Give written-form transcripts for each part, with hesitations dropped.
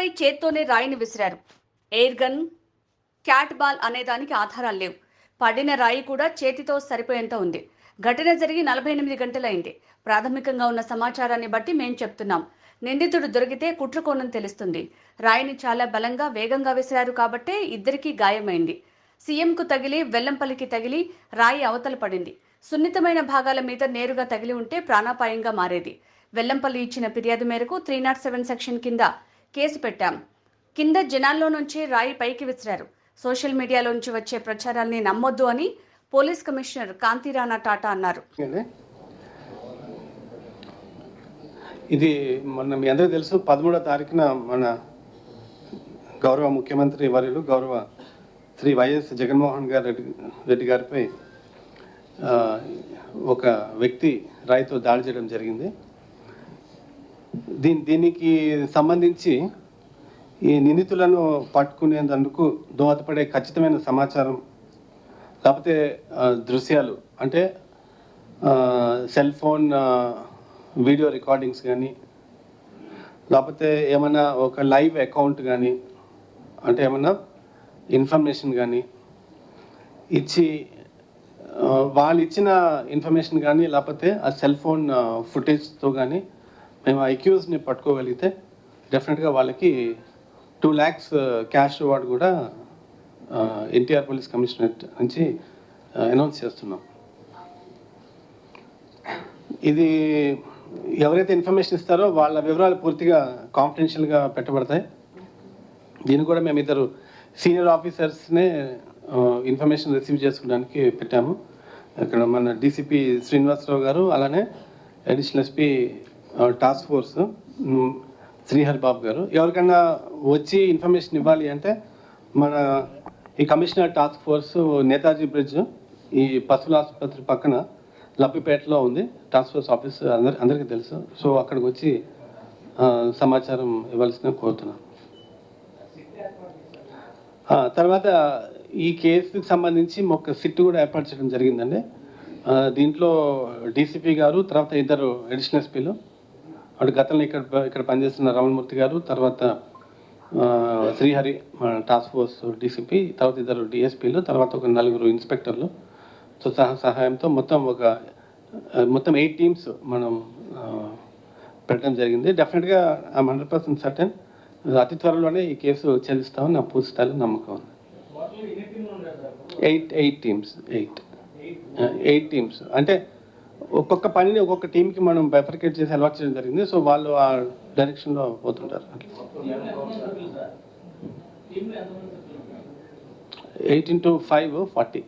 రాయిపై చేత్తోనే రాయిని విసిరారు. ఎయిర్ గన్, క్యాట్ బాల్ అనేదానికి ఆధారాలు లేవు. పడిన రాయి కూడా చేతితో సరిపోయేంత ఉంది. ఘటన జరిగి 48 గంటలైంది. ప్రాథమికంగా ఉన్న సమాచారాన్ని బట్టి మేం చెప్తున్నాం. నిందితుడు దొరికితే కుట్రకోణం తెలుస్తుంది. రాయిని చాలా బలంగా, వేగంగా విసిరారు కాబట్టే ఇద్దరికీ గాయమైంది. సీఎంకు తగిలి, వెల్లంపల్లికి తగిలి రాయి అవతల పడింది. సున్నితమైన భాగాల మీద నేరుగా తగిలి ఉంటే ప్రాణాపాయంగా మారేది. వెల్లంపల్లి ఇచ్చిన ఫిర్యాదు మేరకు 307 సెక్షన్ కింద కేసు పెట్టాం. కింద జనాల్లో నుంచి రాయి పైకి విసిరారు. సోషల్ మీడియాలోంచి వచ్చే ప్రచారాల్ని నమ్మొద్దు అని పోలీస్ కమిషనర్ కాంతిరాణా టాటా అన్నారు. ఇది మొన్న మీ అందరికీ తెలుసు 13వ తారీఖున మన గౌరవ ముఖ్యమంత్రి వర్యులు గౌరవ శ్రీ వైఎస్ జగన్మోహన్ రెడ్డి గారిపై ఒక వ్యక్తి రాయితో దాడి చేయడం జరిగింది. దీనికి సంబంధించి ఈ నిందితులను పట్టుకునేందుకు దోహదపడే ఖచ్చితమైన సమాచారం లేకపోతే దృశ్యాలు అంటే సెల్ ఫోన్ వీడియో రికార్డింగ్స్ కానీ లేకపోతే ఏమైనా ఒక లైవ్ అకౌంట్ కానీ అంటే ఏమన్నా ఇన్ఫర్మేషన్ కానీ ఇచ్చి వాళ్ళు ఇచ్చిన ఇన్ఫర్మేషన్ కానీ లేకపోతే ఆ సెల్ ఫోన్ ఫుటేజ్తో కానీ మేము అక్యూజ్ని పట్టుకోగలిగితే డెఫినెట్గా వాళ్ళకి 2 lakhs క్యాష్ రివార్డ్ కూడా ఎన్టీఆర్ పోలీస్ కమిషనరేట్ నుంచి అనౌన్స్ చేస్తున్నాం. ఇది ఎవరైతే ఇన్ఫర్మేషన్ ఇస్తారో వాళ్ళ వివరాలు పూర్తిగా కాన్ఫిడెన్షియల్గా పెట్టబడతాయి. దీన్ని కూడా మేము ఇద్దరు సీనియర్ ఆఫీసర్స్నే ఇన్ఫర్మేషన్ రిసీవ్ చేసుకోవడానికి పెట్టాము. ఇక్కడ మన డీసీపీ శ్రీనివాసరావు గారు, అలానే additional SP task force Srihari Babu గారు. ఎవరికైనా వచ్చి ఇన్ఫర్మేషన్ ఇవ్వాలి అంటే మన ఈ commissioner task force Netaji bridge ఈ పశువుల ఆసుపత్రి పక్కన లబ్బిపేటలో ఉంది. టాస్క్ ఫోర్స్ ఆఫీస్ అందరికీ తెలుసు. సో అక్కడికి వచ్చి సమాచారం ఇవ్వాల్సిన కోరుతున్నాను. తర్వాత ఈ కేసుకి సంబంధించి ఒక సిట్ కూడా ఏర్పాటు చేయడం జరిగిందండి. దీంట్లో డీసీపీ గారు, తర్వాత ఇద్దరు అడిషనల్ ఎస్పీలు, అటు గతంలో ఇక్కడ పనిచేస్తున్న రమణమూర్తి గారు, తర్వాత శ్రీహరి టాస్క్ ఫోర్స్ డీసీపీ, తర్వాత ఇద్దరు డిఎస్పీలు, తర్వాత ఒక 4 ఇన్స్పెక్టర్లు సహాయంతో మొత్తం 8 టీమ్స్ మనం పెట్టడం జరిగింది. డెఫినెట్గా ఐఎమ్ 100% సర్టెన్ అతి త్వరలోనే ఈ కేసు చెల్లిస్తామని నా పూర్తి స్థాయిలో నమ్మకం ఉంది. 8 టీమ్స్ 8 టీమ్స్ అంటే ఒక్కొక్క పనిని ఒక్కొక్క టీంకి మనం బైఫర్కేట్ చేసి అలవాటు చేయడం జరిగింది. సో వాళ్ళు ఆ డైరెక్షన్లో పోతుంటారు. 8 into 5 40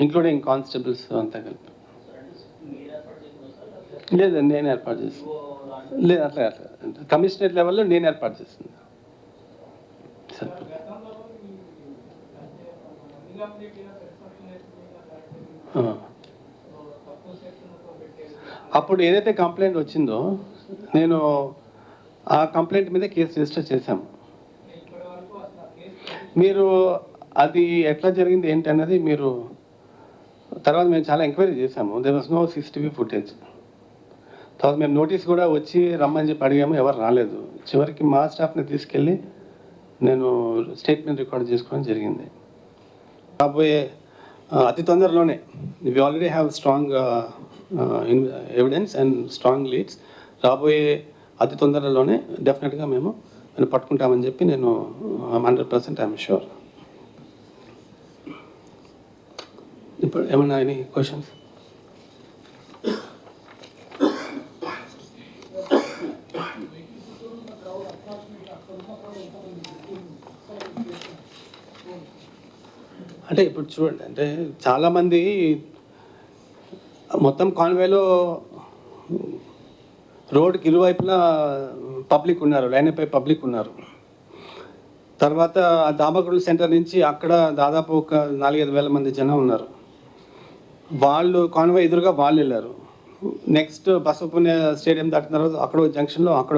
ఇంక్లూడింగ్ కానిస్టేబుల్స్ అంతా కలిపి. లేదు, నేను ఏర్పాటు చేస్తాను. లేదు, అట్లా కమిషనరేట్ లెవెల్లో నేను ఏర్పాటు చేస్తాను. సరే, అప్పుడు ఏదైతే కంప్లైంట్ వచ్చిందో నేను ఆ కంప్లైంట్ మీద కేసు రిజిస్టర్ చేశాము. మీరు అది ఎట్లా జరిగింది ఏంటి అన్నది మీరు తర్వాత మేము చాలా ఎంక్వైరీ చేశాము. There was no CCTV footage. తర్వాత మేము నోటీస్ కూడా వచ్చి రమ్మని చెప్పి అడిగాము, ఎవరు రాలేదు. చివరికి మా స్టాఫ్ని తీసుకెళ్ళి నేను స్టేట్మెంట్ రికార్డ్ చేసుకోవడం జరిగింది. రాబోయే అతి తొందరలోనే we already have strong evidence and strong leads. రాబోయే అతి తొందరలోనే డెఫినెట్గా మేము పట్టుకుంటామని చెప్పి నేను 100% ఐఎమ్ షూర్. ఇప్పుడు ఏమన్నా ఎనీ క్వశ్చన్స్? అంటే ఇప్పుడు చూడండి, అంటే చాలామంది మొత్తం కాన్వేలో రోడ్కి ఇరువైపులా పబ్లిక్ ఉన్నారు, లైన్పై పబ్లిక్ ఉన్నారు. తర్వాత దామగుండ సెంటర్ నుంచి అక్కడ దాదాపు ఒక 4-5 వేల మంది జనం ఉన్నారు. వాళ్ళు కాన్వే ఎదురుగా వాళ్ళు వెళ్ళారు. నెక్స్ట్ బసవపుణ్య స్టేడియం దాటిన తర్వాత అక్కడ జంక్షన్లో అక్కడ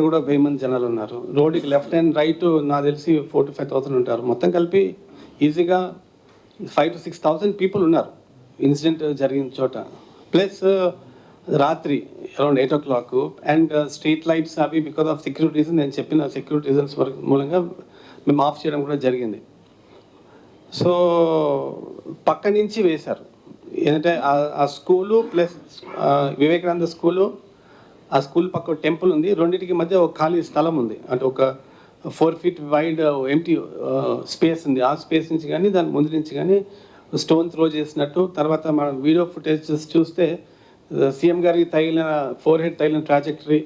కూడా 1000 మంది జనాలు ఉన్నారు. రోడ్డుకి లెఫ్ట్ అండ్ రైట్ నాకు తెలిసి 4,000 to 5,000 ఉంటారు. మొత్తం కలిపి ఈజీగా 5,000 to 6,000 పీపుల్ ఉన్నారు ఇన్సిడెంట్ జరిగిన చోట. ప్లస్ రాత్రి around 8 o'clock. And street lights అవి బికాస్ ఆఫ్ సెక్యూరిటీ రీజన్, నేను చెప్పిన సెక్యూరిటీ రీజన్స్ మూలంగా మేము ఆఫ్ చేయడం కూడా జరిగింది. సో పక్క నుంచి వేశారు, ఏంటంటే ఆ స్కూలు ప్లస్ వివేకానంద స్కూలు, ఆ స్కూల్ పక్క టెంపుల్ ఉంది, రెండింటికి మధ్య ఒక ఖాళీ స్థలం ఉంది, అంటే ఒక 4 feet వైడ్ ఎంటీ స్పేస్ ఉంది. ఆ స్పేస్ నుంచి కానీ దాని ముందు నుంచి కానీ స్టోన్ త్రో చేసినట్టు. తర్వాత మనం వీడియో ఫుటేజ్ చూస్తే సీఎం గారికి తగిలిన ఫోర్ హెడ్ తగిలిన ట్రాజెక్టరీ,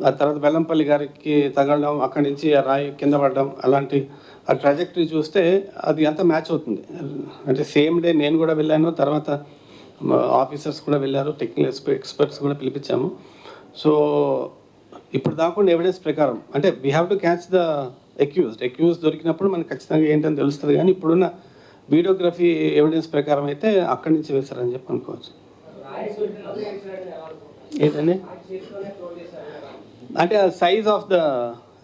ఆ తర్వాత వెల్లంపల్లి గారికి తగలడం, అక్కడి నుంచి ఆ రాయి కింద పడడం, అలాంటి ఆ ట్రాజెక్టరీ చూస్తే అది అంతా మ్యాచ్ అవుతుంది. అంటే సేమ్ డే నేను కూడా వెళ్ళాను, తర్వాత ఆఫీసర్స్ కూడా వెళ్ళారు, టెక్నికల్ ఎక్స్పర్ట్స్ కూడా పిలిపించాము. సో ఇప్పుడు దాకుండా ఎవిడెన్స్ ప్రకారం అంటే we have to catch the accused దొరికినప్పుడు మనకు ఖచ్చితంగా ఏంటని తెలుస్తుంది. కానీ ఇప్పుడున్న వీడియోగ్రఫీ ఎవిడెన్స్ ప్రకారం అయితే అక్కడి నుంచి వేశారని చెప్పి అనుకోవచ్చు. ఏంటండి అంటే ఆ సైజ్ ఆఫ్ ద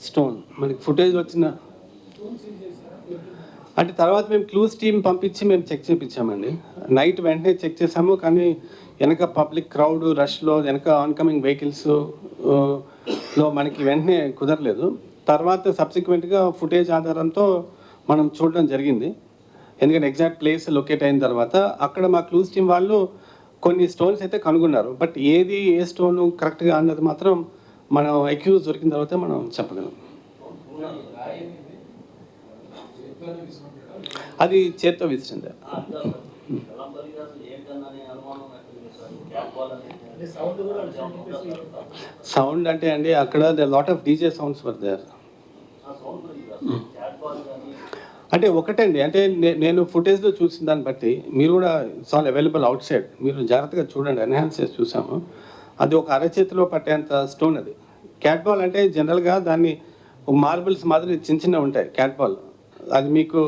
స్టోన్ మనకి ఫుటేజ్ వచ్చిన అంటే తర్వాత మేము క్లూస్ టీమ్ పంపించి మేము చెక్ చేయించామండి. నైట్ వెంటనే చెక్ చేసాము, కానీ వెనక పబ్లిక్ క్రౌడ్ రష్లో వెనక ఆన్కమింగ్ వెహికల్స్ లో మనకి వెంటనే కుదరలేదు. తర్వాత సబ్సిక్వెంట్గా ఫుటేజ్ ఆధారంతో మనం చూడడం జరిగింది, ఎందుకంటే ఎగ్జాక్ట్ ప్లేస్ లొకేట్ అయిన తర్వాత అక్కడ మా క్లూస్ టీమ్ వాళ్ళు కొన్ని స్టోన్స్ అయితే కనుగొన్నారు. బట్ ఏది ఏ స్టోన్ కరెక్ట్గా అన్నది మాత్రం మనం అక్యూజ్ దొరికిన తర్వాత మనం చెప్పగలం. అది చేత్తో విసిరింది. సౌండ్ అంటే అండి అక్కడ the lot of DJ sounds were there. అంటే ఒకటండి, అంటే నేను ఫుటేజ్లో చూసిన దాన్ని బట్టి మీరు కూడా it's all available out side, మీరు జాగ్రత్తగా చూడండి, ఎన్హాన్స్ చేసి చూసాము. అది ఒక అరచేతిలో పట్టేంత స్టోన్ అది. క్యాట్ బాల్ అంటే జనరల్గా దాన్ని మార్బుల్స్ మాదిరి చిన్న చిన్న ఉంటాయి క్యాట్ బాల్. అది మీకు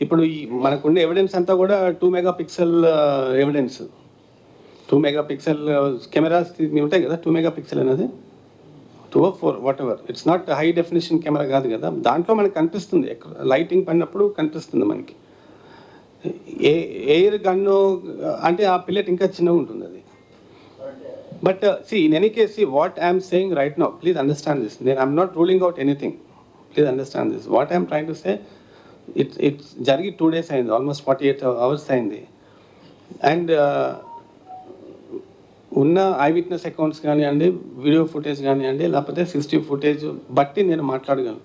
ఇప్పుడు ఈ మనకుండే ఎవిడెన్స్ అంతా కూడా 2 megapixel ఎవిడెన్స్, 2 megapixel కెమెరాస్ ఉంటాయి కదా. 2 megapixel అనేది 2 or 4 what ever, it's not high definition camera కాదు కదా. దాంట్లో మనకు కనిపిస్తుంది, లైటింగ్ పడినప్పుడు కనిపిస్తుంది మనకి. ఎయిర్ గన్ను అంటే ఆ పిల్లెట్ ఇంకా చిన్నగా ఉంటుంది అది. But in any case what I'm saying right now, please understand this. I'm not ruling out anything, please understand this. What I'm trying to say, it's జరిగి 2 days అయింది, ఆల్మోస్ట్ 48 hours అయింది. And ఉన్న I witness accounts కానివ్వండి, video footage కానివ్వండి, లేకపోతే CCTV footage బట్టి నేను మాట్లాడగలను.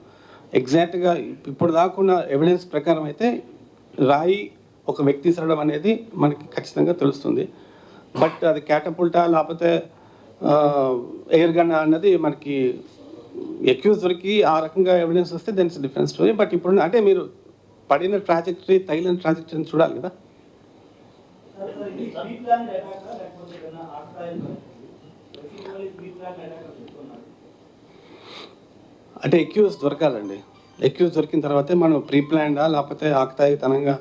ఎగ్జాక్ట్గా ఇప్పుడు దాకున్న ఎవిడెన్స్ ప్రకారం అయితే రాయి ఒక వ్యక్తి ఇసరడం అనేది మనకి ఖచ్చితంగా తెలుస్తుంది. బట్ అది క్యాటపుల్టా లేకపోతే ఎయిర్ గన్ అన్నది మనకి అక్యూజ్ దొరికి ఆ రకంగా ఎవిడెన్స్ వస్తే then it's different story. But ఇప్పుడు అంటే మీరు పడిన ట్రాజెక్టరీ, తగిలిన ట్రాజెక్టరీని చూడాలి కదా. అంటే అక్యూజ్ దొరకాలండి. అక్యూజ్ దొరికిన తర్వాతే మనం ప్రీ ప్లాన్డా లేకపోతే ఆకతాయితనంగా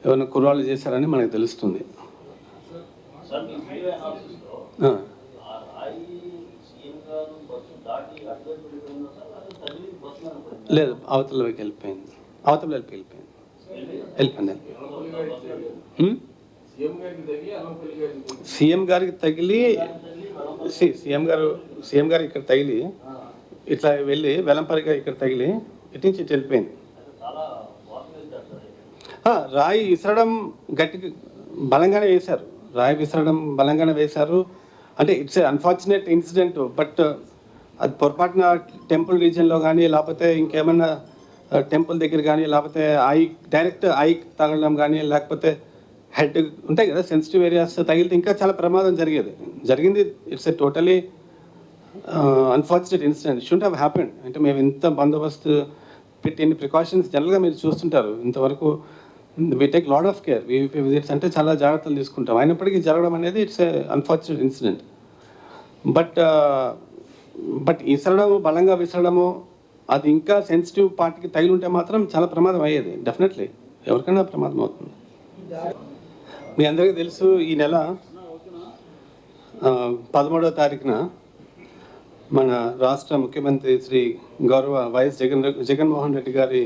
ఏమైనా కుర్రాళ్ళు చేశారని మనకు తెలుస్తుంది. లేదు, అవతల వైపు వెళ్ళిపోయింది, అవతల వైపు వెళ్ళిపోయింది. సీఎం గారికి తగిలి సీఎం గారు ఇక్కడ తగిలి ఇట్లా వెళ్ళి వెల్లంపల్లిగా ఇక్కడ తగిలి ఇటు నుంచి ఇటు వెళ్ళిపోయింది. రాయి విసరడం గట్టిగా బలంగానే వేశారు, రాయి విసరడం బలంగానే వేశారు. అంటే it's a unfortunate incident. But అది పొరపాటున టెంపుల్ రీజియన్లో కానీ లేకపోతే ఇంకేమన్నా టెంపుల్ దగ్గర కానీ లేకపోతే డైరెక్ట్ ఐ తగలడం కానీ లేకపోతే హెడ్ ఉంటాయి కదా సెన్సిటివ్ ఏరియాస్ తగిలితే ఇంకా చాలా ప్రమాదం జరిగింది. It's a totally unfortunate incident, should have happened. అంటే మేము ఇంత బందోబస్తు పెట్టి ఎన్ని ప్రికాషన్స్ జనరల్గా మీరు చూస్తుంటారు, ఇంతవరకు we take lot of care, VVP visits అంటే చాలా జాగ్రత్తలు తీసుకుంటాం. అయినప్పటికీ జరగడం అనేది it's a unfortunate incident. But విసరడము, బలంగా విసరడము, అది ఇంకా సెన్సిటివ్ పార్ట్కి తగిలి ఉంటే మాత్రం చాలా ప్రమాదం అయ్యేది. డెఫినెట్లీ ఎవరికైనా ప్రమాదం అవుతుంది. మీ అందరికీ తెలుసు, ఈ నెల 13వ తారీఖున మన రాష్ట్ర ముఖ్యమంత్రి శ్రీ గౌరవ వైఎస్ జగన్మోహన్ రెడ్డి గారి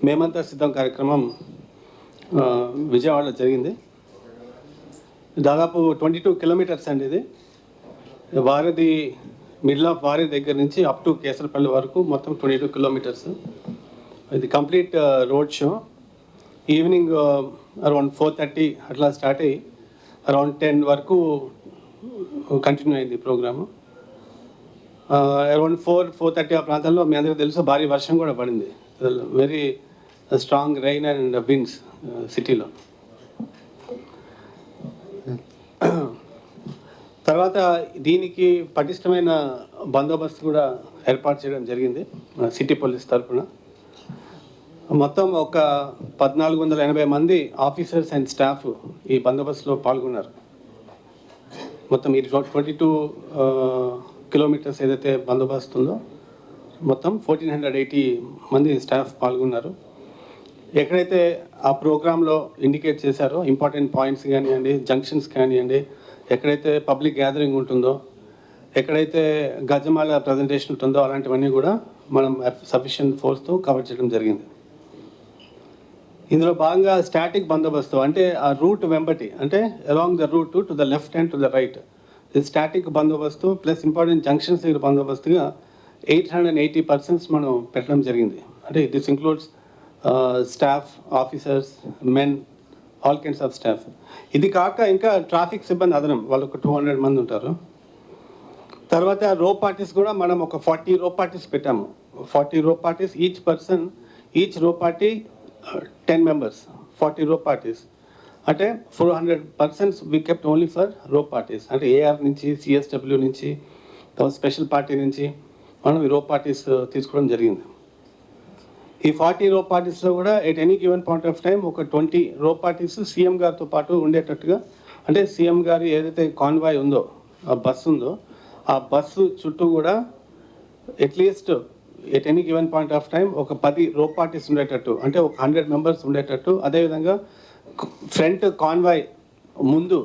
మేమంతా సిద్ధం కార్యక్రమం విజయవాడలో జరిగింది. దాదాపు 22 kilometers అండి ఇది. వారధి మిడిల్ ఆఫ్ వారధి దగ్గర నుంచి అప్ టు కేసరపల్లి వరకు మొత్తం 22 కిలోమీటర్స్. ఇది complete road show. Evening around 4:30 అట్లా స్టార్ట్ అయ్యి అరౌండ్ 10 వరకు కంటిన్యూ అయింది ప్రోగ్రాము. అరౌండ్ 4:30 ఆ ప్రాంతంలో మీ అందరికీ తెలుసు భారీ వర్షం కూడా పడింది. Very strong rain and winds సిటీలో. తర్వాత దీనికి పటిష్టమైన బందోబస్తు కూడా ఏర్పాటు చేయడం జరిగింది సిటీ పోలీస్ తరఫున. మొత్తం ఒక 1480 మంది ఆఫీసర్స్ అండ్ స్టాఫ్ ఈ బందోబస్తులో పాల్గొన్నారు. మొత్తం ఈ 22 కిలోమీటర్స్ ఏదైతే బందోబస్తు ఉందో మొత్తం 1480 మంది స్టాఫ్ పాల్గొన్నారు. ఎక్కడైతే ఆ ప్రోగ్రాంలో ఇండికేట్ చేశారో ఇంపార్టెంట్ పాయింట్స్ కానివ్వండి, జంక్షన్స్ కానివ్వండి, ఎక్కడైతే పబ్లిక్ గ్యాదరింగ్ ఉంటుందో, ఎక్కడైతే గజమాల ప్రజెంటేషన్ ఉంటుందో అలాంటివన్నీ కూడా మనం సఫిషియెంట్ ఫోర్స్తో కవర్ చేయడం జరిగింది. ఇందులో భాగంగా స్టాటిక్ బందోబస్తు అంటే ఆ రూట్ వెంబటి అంటే along the route to the left and to the right, ఇది స్టాటిక్ బందోబస్తు ప్లస్ ఇంపార్టెంట్ జంక్షన్స్ దగ్గర బందోబస్తుగా 880 పర్సన్స్ మనం పెట్టడం జరిగింది. అంటే this includes staff, officers, men, all kinds of staff. ఇది కాక ఇంకా ట్రాఫిక్ సిబ్బంది అదనం వాళ్ళు ఒక 200 మంది ఉంటారు. తర్వాత రో పార్టీస్ కూడా మనం ఒక 40 రో పార్టీస్ పెట్టాము. 40 రో parties, each row party 10 members, 40 రో పార్టీస్ అంటే 400 persons we kept only for రో పార్టీస్. అంటే ఏఆర్ నుంచి, సిఎస్డబ్ల్యూ నుంచి, స్పెషల్ పార్టీ నుంచి మనం ఈ రో పార్టీస్ తీసుకోవడం జరిగింది. ఈ 40 రో పార్టీస్లో కూడా at any given point of time ఒక 20 రో పార్టీస్ సీఎం గారితో పాటు ఉండేటట్టుగా, అంటే సీఎం గారి ఏదైతే కాన్వాయ్ ఉందో ఆ బస్సు ఉందో ఆ బస్సు చుట్టూ కూడా at least at any given point of time ఒక 10 రో పార్టీస్ ఉండేటట్టు, అంటే ఒక 100 members ఉండేటట్టు. అదేవిధంగా ఫ్రంట్ కాన్వాయ్ ముందు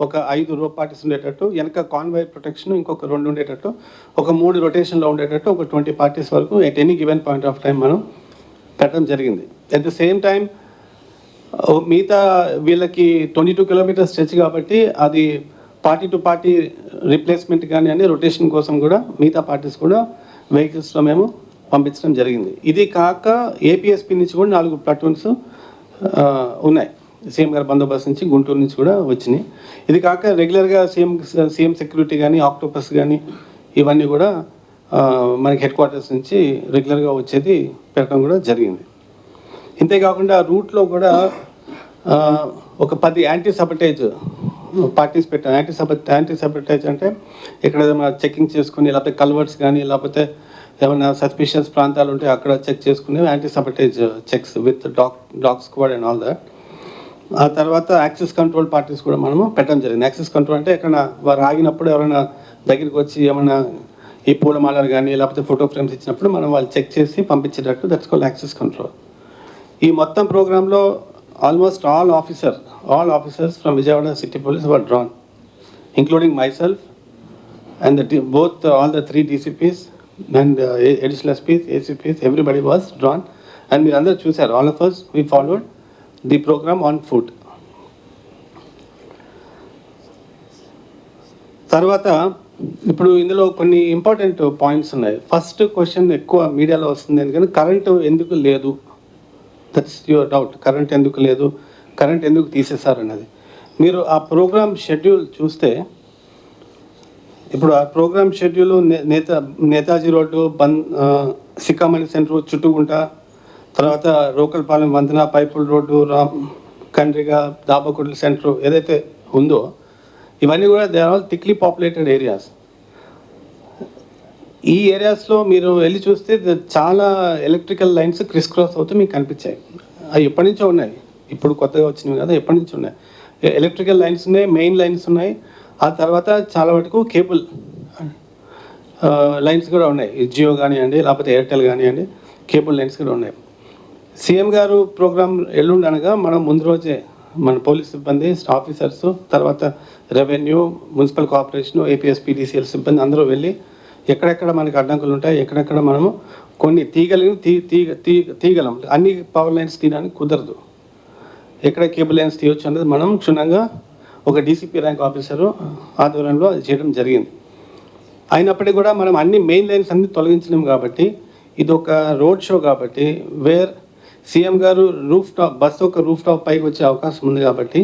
ఒక 5 రో పార్టీస్ ఉండేటట్టు, వెనక కాన్వాయ్ ప్రొటెక్షన్ ఇంకొక 2 ఉండేటట్టు, ఒక 3 రొటేషన్లో ఉండేటట్టు ఒక 20 parties వరకు at any given point of time మనం పెట్టడం జరిగింది. అట్ ద సేమ్ టైం మిగతా వీళ్ళకి 22 kilometers స్ట్రెచ్ కాబట్టి అది పార్టీ టు పార్టీ రీప్లేస్మెంట్ కానీ అని రొటేషన్ కోసం కూడా మిగతా పార్టీస్ కూడా వెహికల్స్లో మేము పంపించడం జరిగింది. ఇది కాక ఏపీఎస్పీ నుంచి కూడా 4 platoons ఉన్నాయి. సీఎం గారి బందోబస్తు నుంచి గుంటూరు నుంచి కూడా వచ్చినాయి. ఇది కాక రెగ్యులర్గా సీఎం సెక్యూరిటీ కానీ, ఆక్టోపస్ కానీ ఇవన్నీ కూడా మనకి హెడ్ క్వార్టర్స్ నుంచి రెగ్యులర్గా వచ్చేది పెట్టడం కూడా జరిగింది. ఇంతేకాకుండా రూట్లో కూడా ఒక 10 యాంటీ సబటేజ్ పార్టీస్ పెట్టాం. యాంటీ సబటేజ్ అంటే ఇక్కడ ఏదైనా చెకింగ్ చేసుకుని, లేకపోతే కల్వర్ట్స్ కానీ, లేకపోతే ఏమైనా సస్పిషియస్ ప్రాంతాలు ఉంటే అక్కడ చెక్ చేసుకుని anti sabotage checks with dog squad and all that. ఆ తర్వాత యాక్సెస్ కంట్రోల్ పార్టీస్ కూడా మనము పెట్టడం జరిగింది. యాక్సెస్ కంట్రోల్ అంటే ఎక్కడ వారు ఆగినప్పుడు ఎవరైనా దగ్గరికి వచ్చి ఏమైనా ఈ పూలమాలలు కానీ లేకపోతే ఫోటో ఫ్రేమ్స్ ఇచ్చినప్పుడు మనం వాళ్ళు చెక్ చేసి పంపించేటట్టు, దట్స్ కాల్డ్ యాక్సెస్ కంట్రోల్. ఈ మొత్తం ప్రోగ్రాంలో almost all officers from Vijayawada City Police were drawn, including myself and all the 3 DCPs and additional SPs, ACPs, everybody was drawn. And we all చూసారు, all of us, we followed the program on foot. తర్వాత ఇప్పుడు ఇందులో కొన్ని important points ఉన్నాయి. First question ఎక్కువ మీడియాలో వస్తుంది, ఎందుకంటే కరెంటు ఎందుకు లేదు, దట్స్ యువర్ డౌట్. కరెంట్ ఎందుకు లేదు, కరెంట్ ఎందుకు తీసేశారు అన్నది. మీరు ఆ ప్రోగ్రామ్ షెడ్యూల్ చూస్తే, ఇప్పుడు ఆ program schedule Netaji road, Sikkamani centre, Chuttugunta, తర్వాత రోకల్పాలెం వంతెన, పైపుల్ రోడ్డు, కండ్రిగా, దాబకుడ్ల సెంటర్ ఏదైతే ఉందో ఇవన్నీ కూడా they are all thickly populated areas. ఈ ఏరియాస్లో మీరు వెళ్ళి చూస్తే చాలా ఎలక్ట్రికల్ లైన్స్ క్రిస్ క్రాస్ అవుతూ మీకు కనిపించాయి. అవి ఎప్పటి నుంచో ఉన్నాయి, ఇప్పుడు కొత్తగా వచ్చినవి కదా, ఎప్పటి నుంచి ఉన్నాయి. ఎలక్ట్రికల్ లైన్స్ ఉన్నాయి, మెయిన్ లైన్స్ ఉన్నాయి. ఆ తర్వాత చాలా వరకు కేబుల్ లైన్స్ కూడా ఉన్నాయి. జియో కానివ్వండి, లేకపోతే ఎయిర్టెల్ కానివ్వండి, కేబుల్ లైన్స్ కూడా ఉన్నాయి. సీఎం గారు ప్రోగ్రామ్ ఎల్లుండి అనగా మనం ముందు రోజే మన పోలీస్ సిబ్బంది, ఆఫీసర్స్, తర్వాత రెవెన్యూ, మున్సిపల్ కార్పొరేషన్, ఏపీఎస్పీడీసీఎల్ సిబ్బంది అందరూ వెళ్ళి ఎక్కడెక్కడ మనకి అడ్డంకులు ఉంటాయి, ఎక్కడెక్కడ మనము కొన్ని తీయగలం. అన్ని పవర్ లైన్స్ తీయడానికి కుదరదు. ఎక్కడ కేబుల్ లైన్స్ తీయవచ్చు అనేది మనం క్షుణ్ణంగా ఒక డీసీపీ ర్యాంక్ ఆఫీసరు ఆధ్వర్యంలో అది చేయడం జరిగింది. అయినప్పటికీ కూడా మనం అన్ని మెయిన్ లైన్స్ అన్ని తొలగించలేము కాబట్టి ఇది ఒక రోడ్ షో కాబట్టి వేర్ సీఎం గారు బస్సు ఒక రూఫ్ టాప్ పైకి వచ్చే అవకాశం ఉంది కాబట్టి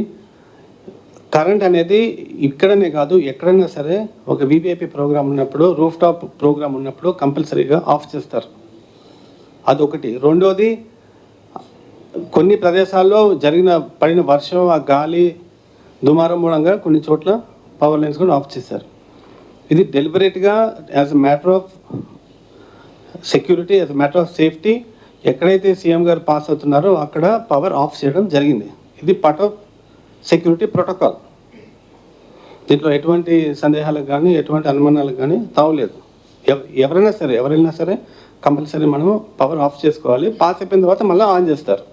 కరెంట్ అనేది ఇక్కడనే కాదు ఎక్కడైనా సరే ఒక వీవీఐపీ ప్రోగ్రామ్ ఉన్నప్పుడు రూఫ్ టాప్ ప్రోగ్రామ్ ఉన్నప్పుడు కంపల్సరీగా ఆఫ్ చేస్తారు. అదొకటి. రెండోది కొన్ని ప్రదేశాల్లో పడిన వర్షం ఆ గాలి దుమారం మూలంగా కొన్ని చోట్ల పవర్ లైన్స్ కూడా ఆఫ్ చేశారు. ఇది డెలిబరేట్గా as a matter of security, as a matter of safety ఎక్కడైతే సీఎం గారు పాస్ అవుతున్నారో అక్కడ పవర్ ఆఫ్ చేయడం జరిగింది. ఇది పార్ట్ ఆఫ్ సెక్యూరిటీ ప్రోటోకాల్. దీంట్లో ఎటువంటి సందేహాలకు కానీ ఎటువంటి అనుమానాలకు కానీ తావులేదు. ఎవరైనా సరే కంపల్సరీ మనము పవర్ ఆఫ్ చేసుకోవాలి. పాస్ అయిపోయిన తర్వాత మళ్ళీ ఆన్ చేస్తారు.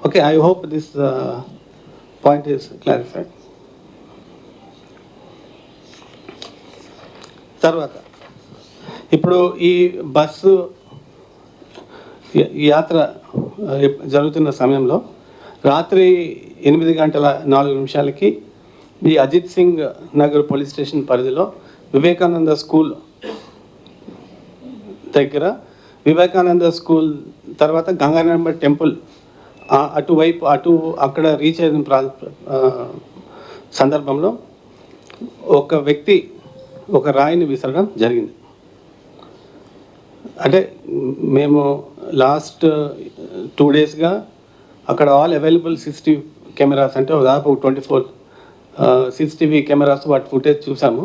Okay, I hope this point is clarified. తర్వాత ఇప్పుడు ఈ బస్సు యాత్ర జరుగుతున్న సమయంలో రాత్రి 8:04 ఈ అజిత్ సింగ్ నగర్ పోలీస్ స్టేషన్ పరిధిలో వివేకానంద స్కూల్ దగ్గర వివేకానంద స్కూల్ తర్వాత గంగారామ టెంపుల్ అక్కడ రీచ్ అయిన సందర్భంలో ఒక వ్యక్తి ఒక రాయిని విసరడం జరిగింది. అంటే మేము లాస్ట్ 2 డేస్గా అక్కడ ఆల్ అవైలబుల్ CCTV కెమెరాస్ అంటే దాదాపు 24 CCTV కెమెరాస్ వాటి ఫుటేజ్ చూసాము.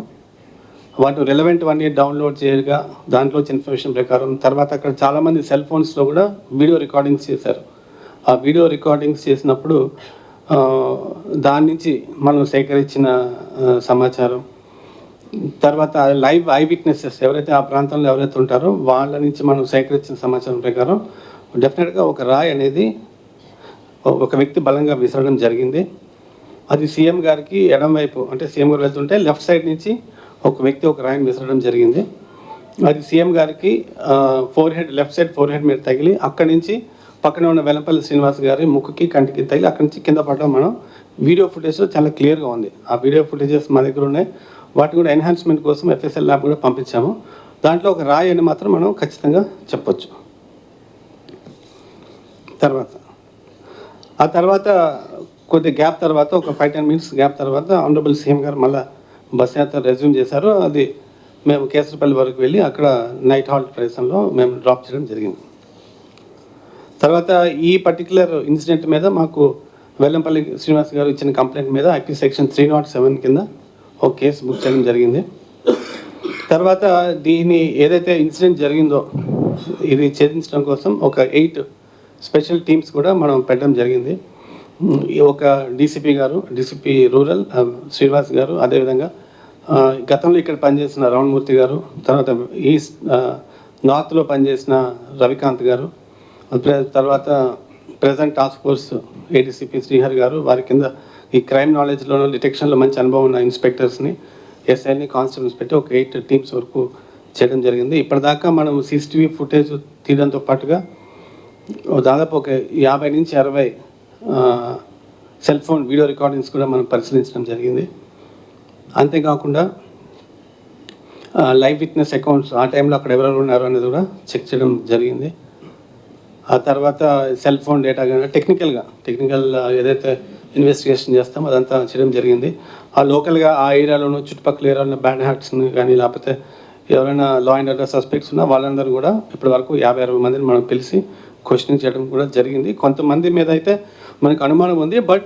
వాటి రెలవెంట్ అన్నీ డౌన్లోడ్ చేయగా దాంట్లో వచ్చే ఇన్ఫర్మేషన్ ప్రకారం తర్వాత అక్కడ చాలామంది సెల్ ఫోన్స్లో కూడా వీడియో రికార్డింగ్స్ చేశారు. ఆ వీడియో రికార్డింగ్స్ చేసినప్పుడు దాని నుంచి మనం సేకరించిన సమాచారం తర్వాత లైవ్ ఐ విట్నెసెస్ ఎవరైతే ఆ ప్రాంతంలో ఎవరైతే ఉంటారో వాళ్ళ నుంచి మనం సేకరించిన సమాచారం ప్రకారం డెఫినెట్గా ఒక రాయి అనేది ఒక వ్యక్తి బలంగా విసరడం జరిగింది. అది సీఎం గారికి ఎడం వైపు అంటే సీఎం గారు వెళ్తుంటే లెఫ్ట్ సైడ్ నుంచి ఒక వ్యక్తి ఒక రాయిని విసరడం జరిగింది. అది సీఎం గారికి లెఫ్ట్ సైడ్ ఫోర్ హెడ్ మీద తగిలి అక్కడి నుంచి పక్కన ఉన్న వెల్లంపల్లి శ్రీనివాస్ గారి ముక్కుకి కంటికి తగిలి అక్కడి నుంచి కింద పడడం మనం వీడియో ఫుటేజ్లో చాలా క్లియర్గా ఉంది. ఆ వీడియో ఫుటేజెస్ మా దగ్గర ఉన్నాయి. వాటి కూడా ఎన్హాన్స్మెంట్ కోసం FSL ల్యాబ్ కూడా పంపించాము. దాంట్లో ఒక రాయి అని మాత్రం మనం ఖచ్చితంగా చెప్పొచ్చు. ఆ తర్వాత కొద్ది గ్యాప్ తర్వాత ఒక 5-10 minutes గ్యాప్ తర్వాత ఆనరబుల్ సీఎం గారు మళ్ళీ బస్ యాత్ర రెజ్యూమ్ చేశారు. అది మేము కేసరపల్లి వరకు వెళ్ళి అక్కడ నైట్ హాల్ట్ ప్రదేశంలో మేము డ్రాప్ చేయడం జరిగింది. తర్వాత ఈ పర్టికులర్ ఇన్సిడెంట్ మీద మాకు వెల్లంపల్లి శ్రీనివాస్ గారు ఇచ్చిన కంప్లైంట్ మీద IP సెక్షన్ 307 కింద ఒక కేసు బుక్ చేయడం జరిగింది. తర్వాత దీని ఏదైతే ఇన్సిడెంట్ జరిగిందో ఇది ఛేదించడం కోసం ఒక 8 స్పెషల్ టీమ్స్ కూడా మనం పెట్టడం జరిగింది. ఒక డీసీపీ రూరల్ శ్రీనివాస్ గారు, అదేవిధంగా గతంలో ఇక్కడ పనిచేసిన రమణమూర్తి గారు, తర్వాత నార్త్లో పనిచేసిన రవికాంత్ గారు, తర్వాత present task force ADCP Srihari గారు, వారి కింద ఈ క్రైమ్ నాలెడ్జ్లో డిటెక్షన్లో మంచి అనుభవం ఉన్న ఇన్స్పెక్టర్స్ని SIని కానిస్టేబుల్స్ పెట్టి ఒక 8 టీమ్స్ వరకు చేయడం జరిగింది. ఇప్పటిదాకా మనం CCTV ఫుటేజ్ తీయడంతో పాటుగా దాదాపు ఒక 50 నుంచి 60 సెల్ ఫోన్ వీడియో రికార్డింగ్స్ కూడా మనం పరిశీలించడం జరిగింది. అంతేకాకుండా లైవ్ విట్నెస్ అకౌంట్స్ ఆ టైంలో అక్కడ ఎవరెవరు ఉన్నారు అనేది కూడా చెక్ చేయడం జరిగింది. ఆ తర్వాత సెల్ ఫోన్ డేటా కానీ టెక్నికల్ ఏదైతే ఇన్వెస్టిగేషన్ చేస్తామో అదంతా చేయడం జరిగింది. ఆ లోకల్గా ఆ ఏరియాలోనూ చుట్టుపక్కల ఏరియాలో బ్యాడ్ హ్యాట్స్ని కానీ లేకపోతే ఎవరైనా లా అండ్ ఆర్డర్ సస్పెక్ట్స్ ఉన్నా వాళ్ళందరూ కూడా ఇప్పటి వరకు 50-60 మందిని మనం పిలిచి క్వశ్చనింగ్ చేయడం కూడా జరిగింది. కొంతమంది మీద అయితే మనకు అనుమానం ఉంది, but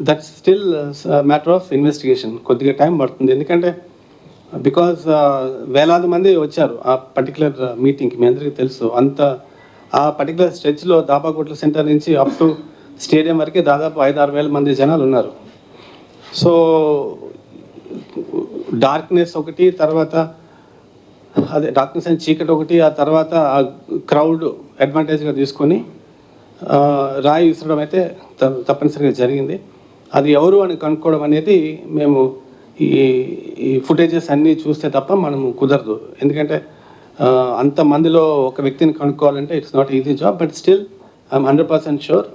that's still matter of investigation. కొద్దిగా టైం పడుతుంది, ఎందుకంటే బికాజ్ వేలాది మంది వచ్చారు ఆ పర్టికులర్ మీటింగ్కి. మీ అందరికీ తెలుసు ఆ పర్టికులర్ స్ట్రెచ్లో దాబాకోట్ల సెంటర్ నుంచి అప్ టు స్టేడియం వరకే దాదాపు 5-6 వేల మంది జనాలు ఉన్నారు. సో డార్క్నెస్ ఒకటి, తర్వాత డార్క్నెస్ అండ్ చీకటి ఒకటి, ఆ తర్వాత ఆ క్రౌడ్ అడ్వాంటేజ్గా తీసుకొని రాయి విసరడం అయితే తప్పనిసరిగా జరిగింది. అది ఎవరు అని కనుక్కోవడం అనేది మేము ఈ ఫుటేజెస్ అన్నీ చూస్తే తప్ప మనము కుదరదు. ఎందుకంటే అంతమందిలో ఒక వ్యక్తిని కనుక్కోవాలంటే it's not easy job, but still I'm 100% sure